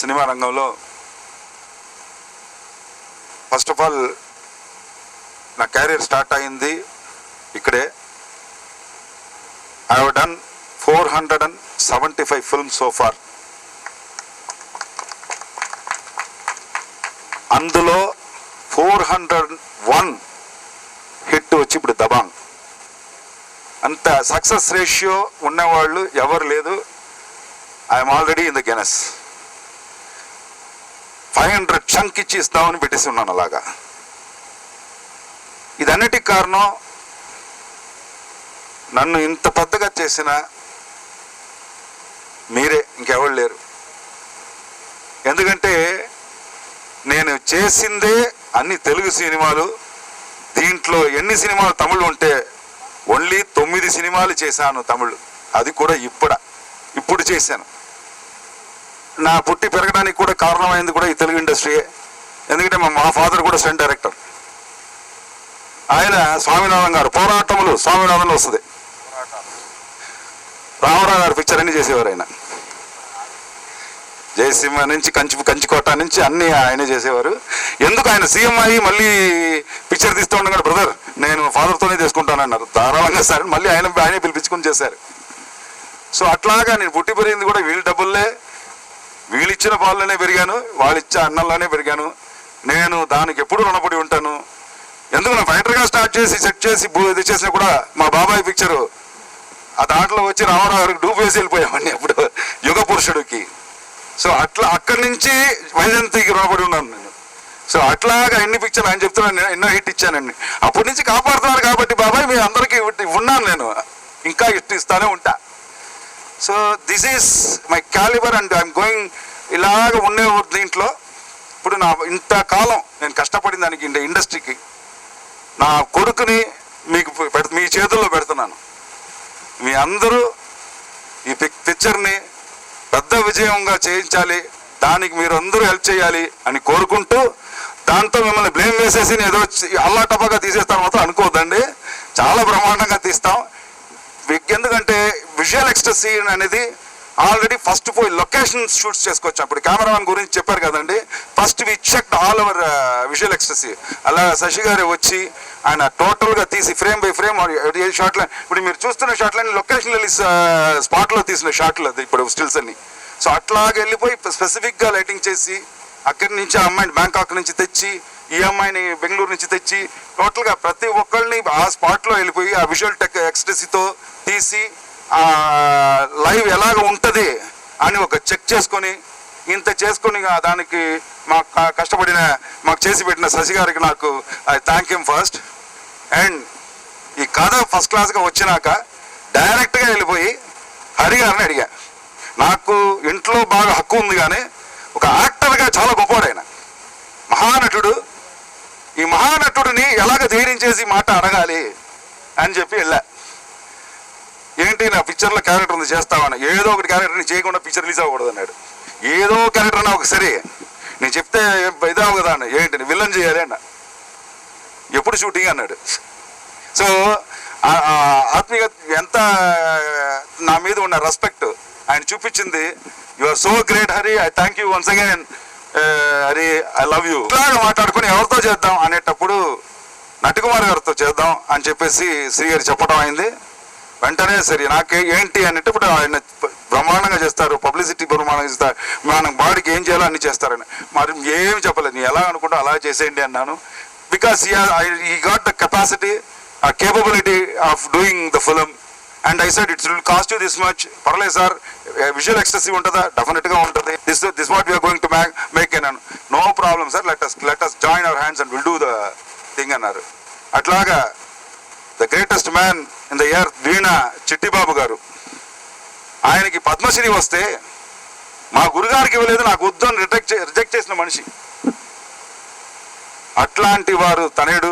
Cinema రంగంలో first of all నా career start అయింది ఇక్కడే. I have done 475 films so far. అందులో 401 హిట్ వచ్చి ఇప్పుడు దబాంగ్. అంత సక్సెస్ రేషియో ఉన్నవాళ్ళు ఎవరు లేదు. I'm already in the Guinness. 500 chunk ఇచ్చి ఇస్తామని పెట్టేసి ఉన్నాను అలాగా. ఇదన్నిటికి కారణం నన్ను ఇంత పెద్దగా చేసిన మీరే, ఇంకెవరు లేరు. ఎందుకంటే నేను చేసిందే అన్ని తెలుగు సినిమాలు. దీంట్లో ఎన్ని సినిమాలు తమిళ్ ఉంటే ఓన్లీ 9 సినిమాలు చేశాను తమిళ్. అది కూడా ఇప్పుడు చేశాను. నా పుట్టి పెరగడానికి కూడా కారణమైంది కూడా ఈ తెలుగు ఇండస్ట్రీయే. ఎందుకంటే మా ఫాదర్ కూడా స్టంట్ డైరెక్టర్. ఆయన స్వామినాథన్ గారు పోరాటములు స్వామినాథన్లో వస్తుంది. రామారావు గారు పిక్చర్ అన్ని చేసేవారు. ఆయన జయసింహ నుంచి కంచికోట నుంచి అన్ని ఆయనే చేసేవారు. ఎందుకు ఆయన సీఎం అయ్యి మళ్ళీ పిక్చర్ తీస్తూ ఉండగా బ్రదర్ నేను ఫాదర్తోనే చేసుకుంటానన్నారు. ధారాళంగా సార్ మళ్ళీ ఆయనే పిలిపించుకొని చేశారు. సో అట్లాగా నేను పుట్టి పెరిగింది కూడా వీళ్ళ డబ్బుల్లే, వీళ్ళు ఇచ్చిన పాలలోనే పెరిగాను, వాళ్ళు ఇచ్చే అన్నంలోనే పెరిగాను. నేను దానికి ఎప్పుడు రుణపడి ఉంటాను. ఎందుకు నా ఫైటర్గా స్టార్ట్ చేసి సెట్ చేసి ఇది చేసినా కూడా మా బాబాయ్ పిక్చరు ఆ దాంట్లో వచ్చి రామారావు గారికి డూప్ వేసి వెళ్ళిపోయామని అప్పుడు యుగ పురుషుడికి. సో అట్లా అక్కడి నుంచి వైజయంతికి రుణపడి ఉన్నాను నేను. సో అట్లాగా ఎన్ని పిక్చర్లు ఆయన చెప్తున్నాను, ఎన్నో హిట్ ఇచ్చానండి. అప్పటి నుంచి కాపాడుతున్నారు కాబట్టి బాబాయ్ మీ అందరికీ ఉన్నాను నేను, ఇంకా హిట్ ఇస్తానే ఉంటా. So this is my calibre and I'm going. ఇలాగ ఉండే దీంట్లో ఇప్పుడు నా ఇంతకాలం నేను కష్టపడిన దానికి ఇండస్ట్రీకి నా కొడుకుని మీకు మీ చేతుల్లో పెడుతున్నాను. మీ అందరూ ఈ పిక్చర్ని పెద్ద విజయంగా చేయించాలి, దానికి మీరు అందరూ హెల్ప్ చేయాలి అని కోరుకుంటూ, దాంతో మిమ్మల్ని బ్లేమ్ వేసేసి ఏదో అల్లాటప్పగా తీసేస్తాను మాత్రం అనుకోవద్దండి. చాలా బ్రహ్మాండంగా తీస్తాం. ఎందుకంటే విజువల్ ఎక్స్టసీ అనేది ఆల్రెడీ ఫస్ట్ పోయి లొకేషన్ షూట్స్ చేసుకోవచ్చు. అప్పుడు కెమెరామెన్ గురించి చెప్పారు కదండి. First we checked all over visual ecstasy. అలా శశి గారు వచ్చి ఆయన టోటల్గా తీసి ఫ్రేమ్ బై ఫ్రేమ్ షార్ట్లో, ఇప్పుడు మీరు చూస్తున్న షాట్లన్నీ లొకేషన్ వెళ్ళి స్పాట్లో తీసిన షాట్లు అది ఇప్పుడు స్టిల్స్ అన్ని. సో అట్లాగే వెళ్ళిపోయి స్పెసిఫిక్గా లైటింగ్ చేసి అక్కడి నుంచి ఆ అమ్మాయిని బ్యాంకాక్ నుంచి తెచ్చి ఈ అమ్మాయిని బెంగళూరు నుంచి తెచ్చి టోటల్గా ప్రతి ఒక్కళ్ళని ఆ స్పాట్లో వెళ్ళిపోయి ఆ విజువల్ ఎక్స్టసీతో తీసి లైవ్ ఎలాగ ఉంటుంది అని ఒక చెక్ చేసుకొని ఇంత చేసుకుని దానికి మాకు కష్టపడిన మాకు చేసి పెట్టిన శశి గారికి నాకు I thank him first. And ఈ కథ ఫస్ట్ క్లాస్గా వచ్చినాక డైరెక్ట్గా వెళ్ళిపోయి హరి గారిని అడిగా. నాకు ఇంట్లో బాగా హక్కు ఉంది, కానీ ఒక యాక్టర్గా చాలా గొప్పవాడు ఆయన, మహానటుడు. ఈ మహానటుడిని ఎలాగ ధైర్యం చేసి మాట అడగాలి అని చెప్పి వెళ్ళా. ఏంటి నా పిక్చర్లో క్యారెక్టర్ ఉంది చేస్తామని. ఏదో ఒకటి క్యారెక్టర్ని చేయకుండా పిక్చర్ రిలీజ్ అవ్వకూడదు అన్నాడు. ఏదో క్యారెక్టర్ అన్నా ఒకసారి నేను చెప్తే ఇదావు కదా అన్న. ఏంటి విలన్ చేయాలి అన్న. ఎప్పుడు షూటింగ్ అన్నాడు. సో ఆత్మీయ ఎంత నా మీద ఉన్న రెస్పెక్ట్ ఆయన చూపించింది. You are so great Hari, I thank you once again Hari, I love you. ఇలాగా మాట్లాడుకుని ఎవరితో చేద్దాం అనేటప్పుడు నటికుమార్ గారితో చేద్దాం అని చెప్పేసి శ్రీ గారు చెప్పడం అయింది. వెంటనే సరే నాకే ఏంటి అంటే ఇప్పుడు ఆయన బ్రహ్మాండంగా చేస్తారు, పబ్లిసిటీ బ్రహ్మాండంగా చేస్తారు, మన బాడీకి ఏం చేయాలో అన్ని చేస్తారని. మరి ఏమి చెప్పలేదు, నీ ఎలా అనుకుంటా అలా చేసేయండి అన్నాను. Because he got the capacity, capability of doing the film. And I said it's will cost you this much. పర్లేదు సార్, విజువల్ ఎక్స్టసీ ఉంటుందా? డెఫినెట్గా ఉంటుంది. This what we're going to make అన్నాను. No problem sir, let us join our hands and will do the thing అన్నారు. అట్లాగా the greatest man in the year Veena Chittibabu garu, ఆయనకి పద్మశ్రీ వస్తే మా గురుగారికి ఇవ్వలేదు, నాకు వద్దని రిజెక్ట్ చేసిన మనిషి. అట్లాంటి వారు తనయుడు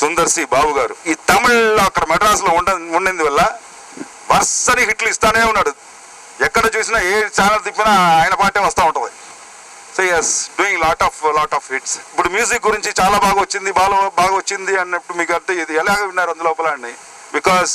సుందర్సి బాబు గారు ఈ తమిళ్లో అక్కడ మెడ్రాస్లో ఉండింది వల్ల వరుసని హిట్లు ఇస్తానే ఉన్నాడు. ఎక్కడ చూసినా ఏ ఛానల్ తిప్పినా ఆయన పాటే వస్తూ ఉంటుంది. So is doing lot of hits. ఇప్పుడు మ్యూజిక్ గురించి చాలా బాగా వచ్చింది అన్నప్పుడు మీకు అర్థం ఇది ఎలాగ విన్నారు అందులోపల అండి. బికాస్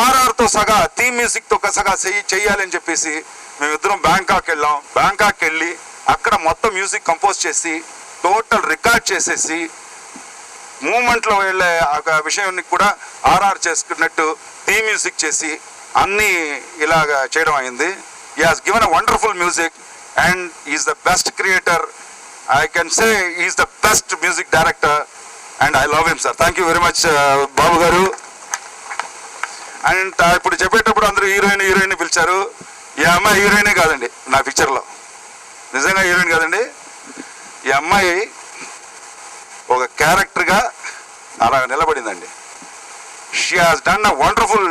ఆర్ఆర్తో సగా థీమ్ మ్యూజిక్తో సగా చెయ్యాలి అని చెప్పేసి మేమిద్దరం బ్యాంకాక్ వెళ్ళాం. బ్యాంకాక్ వెళ్ళి అక్కడ మొత్తం మ్యూజిక్ కంపోజ్ చేసి టోటల్ రికార్డ్ చేసేసి మూమెంట్లో వెళ్ళే ఒక విషయాన్ని కూడా ఆర్ఆర్ చేసుకున్నట్టు థీమ్ మ్యూజిక్ చేసి అన్నీ ఇలాగా చేయడం అయింది. He has given a wonderful music and is the best creator. I can say is the best music director and I love him sir. Thank you very much Babu garu. అండ్ ఇప్పుడు చెప్పేటప్పుడు అందరూ హీరోయిన్ పిలిచారు. ఈ అమ్మాయి హీరోయినే కాదండి నా పిక్చర్లో, నిజంగా హీరోయిన్ కాదండి. ఈ అమ్మాయి ఒక క్యారెక్టర్గా అలా నిలబడిందండి. She has done a wonderful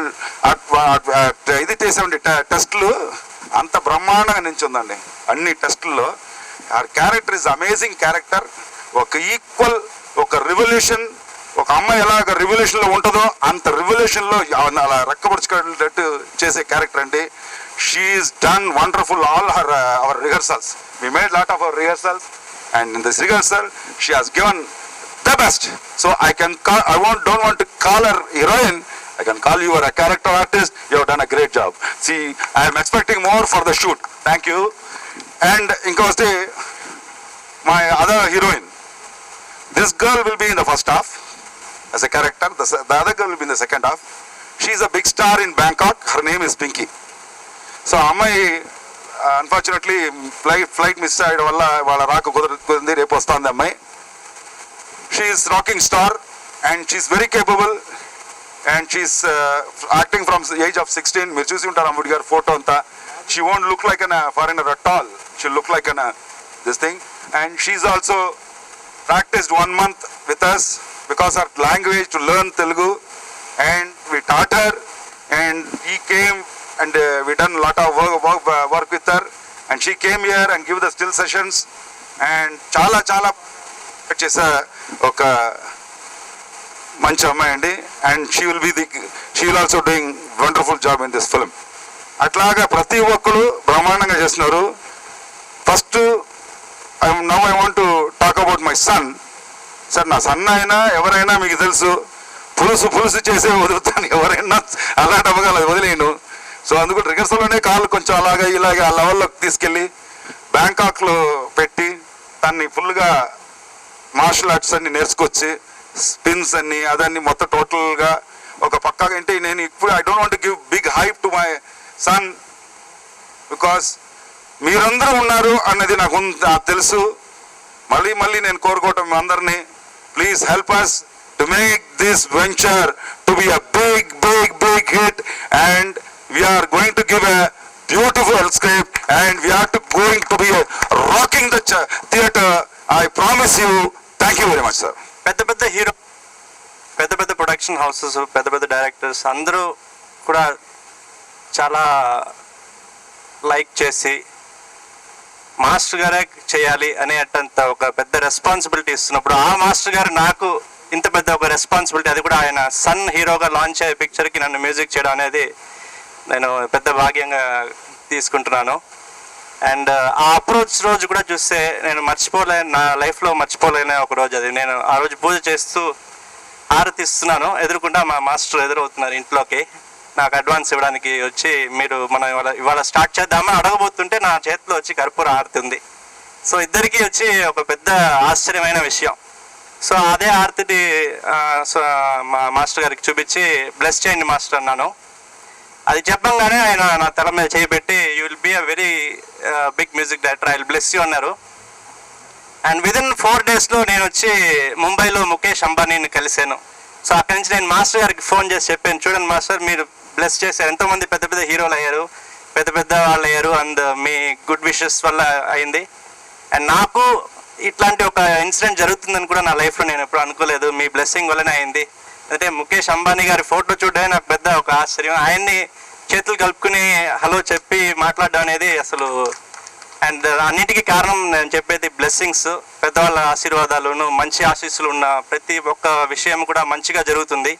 ఇది చేసామండి టెస్టులు, అంత బ్రహ్మాండంగా నించుందండి అన్ని టెస్టుల్లో. ఆ క్యారెక్టర్ ఇస్ అమేజింగ్ క్యారెక్టర్. ఒక ఈక్వల్, ఒక రివల్యూషన్, ఒక అమ్మాయి ఎలాగ రివల్యూషన్లో ఉంటుందో అంత రివల్యూషన్లో అలా రెక్కపరుచుకునేటట్టు చేసే క్యారెక్టర్ అండి. She is done wonderful all our rehearsals. We made lot of our rehearsals and in this rehearsal she has given the best. So I don't want to call her heroine, I can call you a character artist. You have done a great job. See, I am expecting more for the shoot. Thank you. And inkosti my other heroine, this girl will be in the first half as a character, the other girl will be in the second half. She is a big star in Bangkok. Her name is Pinky. So అమ్మాయి unfortunately flight miss అయ్యడం వల్ల వాళ్ళ రాక కుదిరింది. రేపు వస్తుంది అమ్మాయి. She is rocking star and she is very capable and she is acting from age of 16. మీరు చూసి ఉంటారు అమ్ముడి గారు ఫోటో అంతా. She won't look like an foreigner at all. She look like an this thing. And she is also practised 1 month with us because her language to learn Telugu, and we taught her and he came and we done a lot of work with her, and she came here and give the still sessions and చాలా చేసే ఒక మంచి అమ్మాయి అండి. And she will also doing wonderful job in this film. అట్లాగా ప్రతి ఒక్కరు బ్రహ్మాండంగా చేస్తున్నారు. First now I want to talk about my son. Sir నా సన్ అయినా ఎవరైనా మీకు తెలుసు, పులుసు చేసే వదులుతాను, ఎవరైనా అలా డబ్బగా వదిలేను. సో అందుకు రిహర్సల్లోనే కాళ్ళు కొంచెం అలాగా ఇలాగ ఆ లెవెల్లోకి తీసుకెళ్ళి బ్యాంకాక్లో పెట్టి దాన్ని ఫుల్గా మార్షల్ ఆర్ట్స్ అన్ని నేర్చుకొచ్చి స్పిన్స్ అన్ని అదన్నీ మొత్తం టోటల్గా ఒక పక్కా. అంటే నేను ఇప్పుడు I don't want give big hype to my son because మీరందరూ ఉన్నారు అన్నది నాకు తెలుసు. మళ్ళీ నేను కోరుకోవటం మీ అందరినీ, please help us to make this venture to be a big hit. And we are going to give a beautiful script and we are going to be rocking the theater. I promise you. Thank you very much sir. పెద్ద hero, పెద్ద production houses, పెద్ద directors అందరూ కూడా చాలా like చేసి master గారే చేయాలి అనేటంత ఒక పెద్ద రెస్పాన్సిబిలిటీ ఇస్తున్నప్పుడు ఆ మాస్టర్ గారు నాకు ఇంత పెద్ద ఒక రెస్పాన్సిబిలిటీ, అది కూడా ఆయన సన్ హీరోగా లాంచ్ అయ్యే పిక్చర్కి నన్ను మ్యూజిక్ చేయడం అనేది నేను పెద్ద భాగ్యంగా తీసుకుంటున్నాను. అండ్ ఆ అప్రోచ్ రోజు కూడా చూస్తే నేను నా లైఫ్లో మర్చిపోలేని ఒక రోజు అది. నేను ఆ రోజు పూజ చేస్తూ ఆరతిస్తున్నాను, ఎదురుకుండా మా మాస్టర్ ఎదురవుతున్నారు ఇంట్లోకి. నాకు అడ్వాన్స్ ఇవ్వడానికి వచ్చి మీరు మనం ఇవాళ స్టార్ట్ చేద్దామని అడగబోతుంటే నా చేతిలో వచ్చి కర్పూర ఆరతి ఉంది. సో ఇద్దరికీ వచ్చి ఒక పెద్ద ఆశ్చర్యమైన విషయం. సో అదే ఆరతిని మా మాస్టర్ గారికి చూపించి బ్లెస్ చేయండి మాస్టర్ అన్నాను. అది చెప్పంగానే ఆయన నా తల మీద చేయిపెట్టి you will be a very big music director, I will bless you అన్నారు. అండ్ విదిన్ 4 daysలో నేను వచ్చి ముంబైలో ముఖేష్ అంబానీని కలిశాను. సో అక్కడి నుంచి నేను మాస్టర్ గారికి ఫోన్ చేసి చెప్పాను, చూడండి మాస్టర్ మీరు బ్లెస్ చేశారు, ఎంతోమంది పెద్ద హీరోలు అయ్యారు, పెద్ద వాళ్ళు అయ్యారు, అండ్ మీ గుడ్ విషెస్ వల్ల అయింది. అండ్ నాకు ఇట్లాంటి ఒక ఇన్సిడెంట్ జరుగుతుందని కూడా నా లైఫ్లో నేను ఎప్పుడు అనుకోలేదు, మీ బ్లెస్సింగ్ వల్లనే అయింది. అంటే ముఖేష్ అంబానీ గారి ఫోటో చూడడానికి నాకు పెద్ద ఒక ఆశ్చర్యం. ఆయన్ని చేతులు కలుపుకుని హలో చెప్పి మాట్లాడడం అనేది అసలు. అండ్ అన్నిటికీ కారణం నేను చెప్పేది బ్లెస్సింగ్స్, పెద్దవాళ్ళ ఆశీర్వాదాలను, మంచి ఆశీస్సులు ఉన్న ప్రతి ఒక్క విషయం కూడా మంచిగా జరుగుతుంది.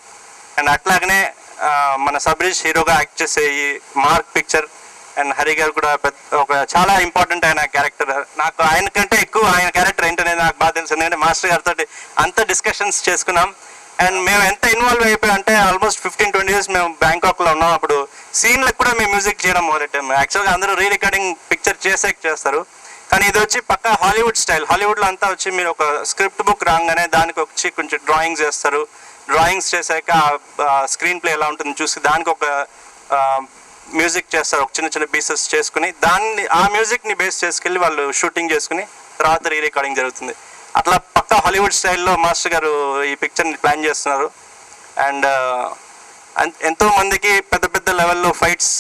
అండ్ అట్లాగనే మన సబ్రీష్ హీరోగా యాక్ట్ చేసే ఈ మార్క్ పిక్చర్ అండ్ హరి గారు కూడా ఒక చాలా ఇంపార్టెంట్ అయిన క్యారెక్టర్. నాకు ఆయన కంటే ఎక్కువ ఆయన క్యారెక్టర్ ఏంటనేది నాకు బాగా తెలుసు, ఎందుకంటే మాస్టర్ గారితో అంత డిస్కషన్స్ చేసుకున్నాం. అండ్ మేము ఎంత ఇన్వాల్వ్ అయిపోయాం అంటే ఆల్మోస్ట్ 15-20 years మేము బ్యాంకాక్లో ఉన్నాం. అప్పుడు సీన్లకు కూడా మేము మ్యూజిక్ చేయడం మొదలెట్టాము. యాక్చువల్గా అందరూ రీ రికార్డింగ్ పిక్చర్ చేస్తారు, కానీ ఇది వచ్చి పక్కా హాలీవుడ్ స్టైల్. హాలీవుడ్లో అంతా వచ్చి మీరు ఒక స్క్రిప్ట్ బుక్ రాగానే దానికి వచ్చి కొంచెం డ్రాయింగ్స్ వేస్తారు. డ్రాయింగ్స్ చేశాక స్క్రీన్ ప్లే ఎలా ఉంటుంది చూసి దానికి ఒక మ్యూజిక్ చేస్తారు, ఒక చిన్న చిన్న పీసెస్ చేసుకుని దాన్ని ఆ మ్యూజిక్ని బేస్ చేసుకెళ్ళి వాళ్ళు షూటింగ్ చేసుకుని తర్వాత రీ రికార్డింగ్ జరుగుతుంది. అట్లా పక్కా హాలీవుడ్ స్టైల్లో మాస్టర్ గారు ఈ పిక్చర్ని ప్లాన్ చేస్తున్నారు. అండ్ ఎంతో మందికి పెద్ద పెద్ద లెవెల్లో ఫైట్స్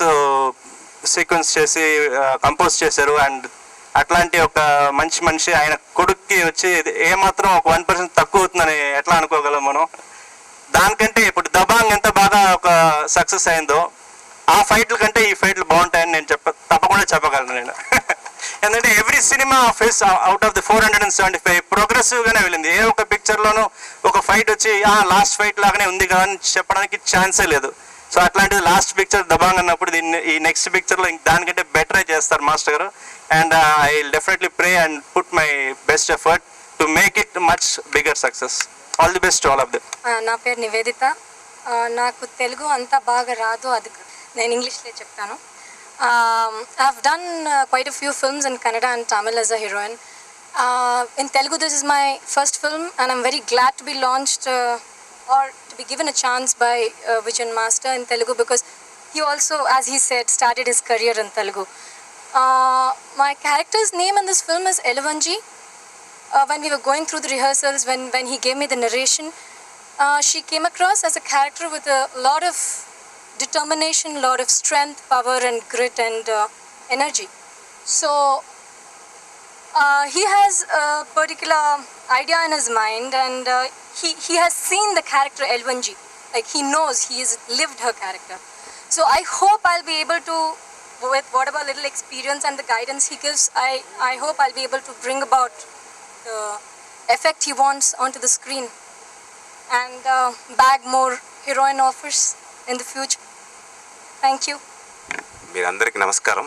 సీక్వెన్స్ చేసి కంపోజ్ చేశారు. అండ్ అట్లాంటి ఒక మంచి మనిషి ఆయన కొడుక్కి వచ్చి ఏమాత్రం ఒక 1% తక్కువ అవుతుందని ఎట్లా అనుకోగలం మనం? దానికంటే ఇప్పుడు దబాంగ్ ఎంత బాగా ఒక సక్సెస్ అయిందో ఆ ఫైట్ల కంటే ఈ ఫైట్లు బాగుంటాయని నేను తప్పకుండా చెప్పగలను నేను. ఎందుకంటే every cinema face out of the 475 ప్రోగ్రెసివ్గానే వెళ్ళింది. ఏ ఒక పిక్చర్లోనూ ఒక ఫైట్ వచ్చి లాస్ట్ ఫైట్ లాగానే ఉంది కదా అని చెప్పడానికి ఛాన్సే లేదు. సో అట్లాంటిది లాస్ట్ పిక్చర్ దబాంగ్ అన్నప్పుడు దీన్ని ఈ నెక్స్ట్ పిక్చర్లో దానికంటే బెటరే చేస్తారు మాస్టర్ గారు. And I will definitely pray and put my best effort to make it much bigger success. All the best to all of them. నా పేరు నివేదిత. నాకు తెలుగు అంత బాగా రాదు, అది నేను ఇంగ్లీష్లో చెప్తాను. I've done quite a few films in Kannada and Tamil as a heroine. In Telugu, this is my first film, and I'm very glad to be launched or to be given a chance by Vijayan Master in Telugu, because he also, as he said, started his career in Telugu. My character's name in this film is Elavanji. When we were going through the rehearsals, when he gave me the narration, she came across as a character with a lot of determination, lot of strength, power and grit and energy. So he has a particular idea in his mind, and he has seen the character Elvanji. Like, he knows, he has lived her character. So I hope I'll be able to, with whatever little experience and the guidance he gives, I hope I'll be able to bring about the effect he wants onto the screen and bag more heroine offers in the future. Thank you. మీరందరికీ నమస్కారం.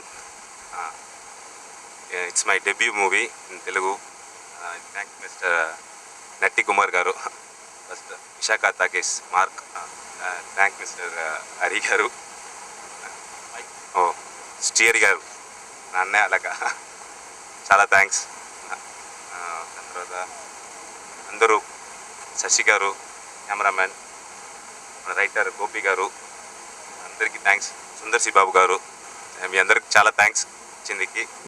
It's my debut movie in Telugu. Thank mister Natti Kumar garu, first Visakha తాకేష్ మార్క్, thank mister Hari garu, Srihari గారు, నా అన్నయ్య అలాగా చాలా thanks. దాని తర్వాత అందరూ, శశి గారు కెమెరామ్యాన్, మన రైటర్ గోపి గారు, అందరికీ థ్యాంక్స్. సుందర్సి బాబు గారు, మీ అందరికి చాలా థ్యాంక్స్ ఇచ్చిందికి.